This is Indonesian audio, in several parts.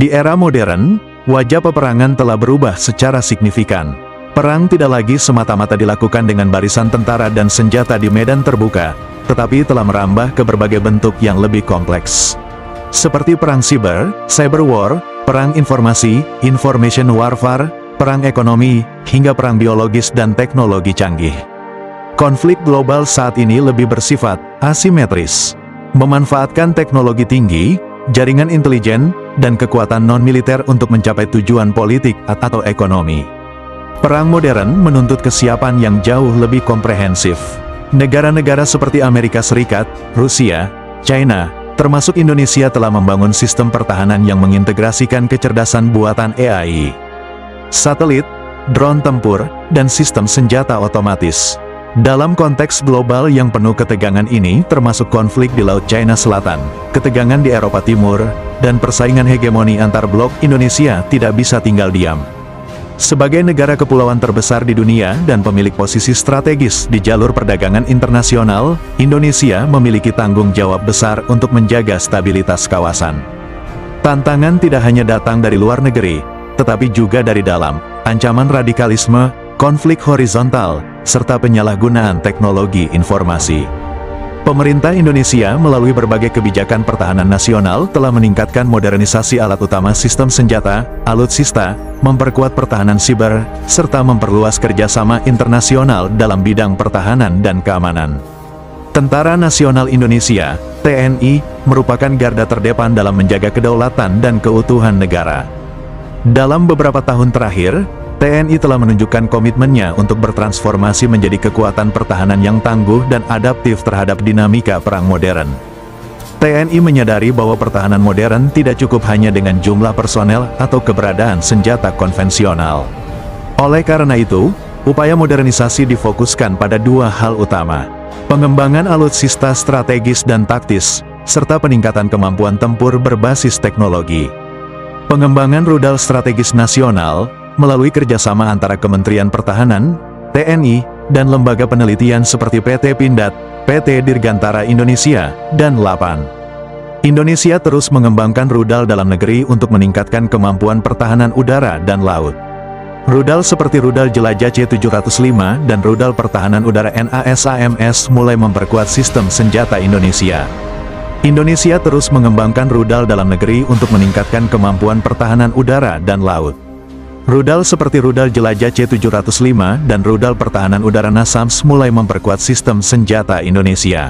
Di era modern, wajah peperangan telah berubah secara signifikan. Perang tidak lagi semata-mata dilakukan dengan barisan tentara dan senjata di medan terbuka, tetapi telah merambah ke berbagai bentuk yang lebih kompleks. Seperti perang siber, cyber war, perang informasi, information warfare, perang ekonomi, hingga perang biologis dan teknologi canggih. Konflik global saat ini lebih bersifat asimetris, memanfaatkan teknologi tinggi, jaringan intelijen, dan kekuatan non-militer untuk mencapai tujuan politik atau ekonomi. Perang modern menuntut kesiapan yang jauh lebih komprehensif. Negara-negara seperti Amerika Serikat, Rusia, China, termasuk Indonesia telah membangun sistem pertahanan yang mengintegrasikan kecerdasan buatan AI, satelit, drone tempur, dan sistem senjata otomatis. Dalam konteks global yang penuh ketegangan ini, termasuk konflik di Laut China Selatan, ketegangan di Eropa Timur, dan persaingan hegemoni antar blok, Indonesia tidak bisa tinggal diam. Sebagai negara kepulauan terbesar di dunia dan pemilik posisi strategis di jalur perdagangan internasional, Indonesia memiliki tanggung jawab besar untuk menjaga stabilitas kawasan. Tantangan tidak hanya datang dari luar negeri, tetapi juga dari dalam. Ancaman radikalisme, konflik horizontal, serta penyalahgunaan teknologi informasi. Pemerintah Indonesia melalui berbagai kebijakan pertahanan nasional telah meningkatkan modernisasi alat utama sistem senjata, alutsista, memperkuat pertahanan siber, serta memperluas kerjasama internasional dalam bidang pertahanan dan keamanan. Tentara Nasional Indonesia, TNI, merupakan garda terdepan dalam menjaga kedaulatan dan keutuhan negara. Dalam beberapa tahun terakhir, TNI telah menunjukkan komitmennya untuk bertransformasi menjadi kekuatan pertahanan yang tangguh dan adaptif terhadap dinamika perang modern. TNI menyadari bahwa pertahanan modern tidak cukup hanya dengan jumlah personel atau keberadaan senjata konvensional. Oleh karena itu, upaya modernisasi difokuskan pada dua hal utama: pengembangan alutsista strategis dan taktis, serta peningkatan kemampuan tempur berbasis teknologi. Pengembangan rudal strategis nasional melalui kerjasama antara Kementerian Pertahanan, TNI, dan lembaga penelitian seperti PT Pindad, PT Dirgantara Indonesia, dan LAPAN. Indonesia terus mengembangkan rudal dalam negeri untuk meningkatkan kemampuan pertahanan udara dan laut. Rudal seperti rudal jelajah C-705 dan rudal pertahanan udara NASAMS mulai memperkuat sistem senjata Indonesia. Indonesia terus mengembangkan rudal dalam negeri untuk meningkatkan kemampuan pertahanan udara dan laut. Rudal seperti rudal jelajah C-705 dan rudal pertahanan udara NASAMS mulai memperkuat sistem senjata Indonesia.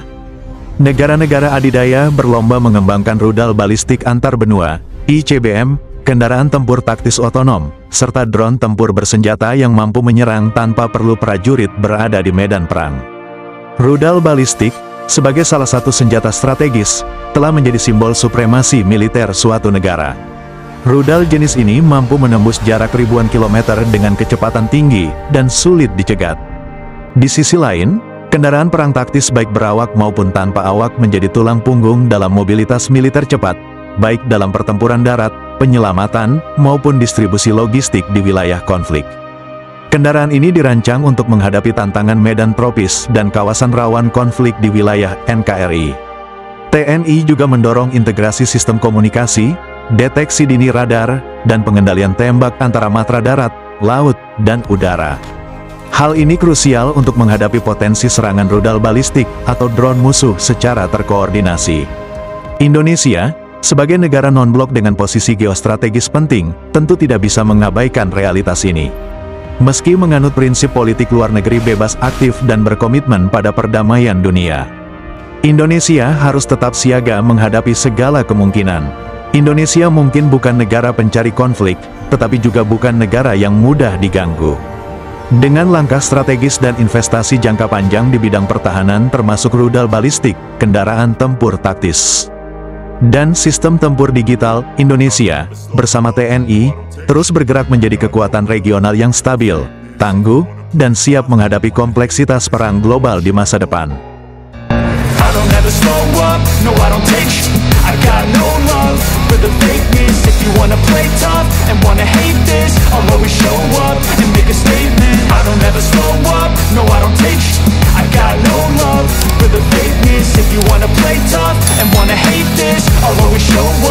Negara-negara adidaya berlomba mengembangkan rudal balistik antar benua, ICBM, kendaraan tempur taktis otonom, serta drone tempur bersenjata yang mampu menyerang tanpa perlu prajurit berada di medan perang. Rudal balistik, sebagai salah satu senjata strategis, telah menjadi simbol supremasi militer suatu negara. Rudal jenis ini mampu menembus jarak ribuan kilometer dengan kecepatan tinggi dan sulit dicegat. Di sisi lain, kendaraan perang taktis baik berawak maupun tanpa awak menjadi tulang punggung dalam mobilitas militer cepat, baik dalam pertempuran darat, penyelamatan, maupun distribusi logistik di wilayah konflik. Kendaraan ini dirancang untuk menghadapi tantangan medan tropis dan kawasan rawan konflik di wilayah NKRI. TNI juga mendorong integrasi sistem komunikasi, deteksi dini radar, dan pengendalian tembak antara matra darat, laut, dan udara. Hal ini krusial untuk menghadapi potensi serangan rudal balistik atau drone musuh secara terkoordinasi. Indonesia, sebagai negara non-blok dengan posisi geostrategis penting, tentu tidak bisa mengabaikan realitas ini. Meski menganut prinsip politik luar negeri bebas aktif dan berkomitmen pada perdamaian dunia, Indonesia harus tetap siaga menghadapi segala kemungkinan. Indonesia mungkin bukan negara pencari konflik, tetapi juga bukan negara yang mudah diganggu. Dengan langkah strategis dan investasi jangka panjang di bidang pertahanan termasuk rudal balistik, kendaraan tempur taktis, dan sistem tempur digital, Indonesia, bersama TNI, terus bergerak menjadi kekuatan regional yang stabil, tangguh, dan siap menghadapi kompleksitas perang global di masa depan. I got no love for the fakeness. If you wanna play tough and wanna hate this, I'll always show up and make a statement. I don't ever slow up, no I don't take sh**. I got no love for the fakeness. If you wanna play tough and wanna hate this, I'll always show up.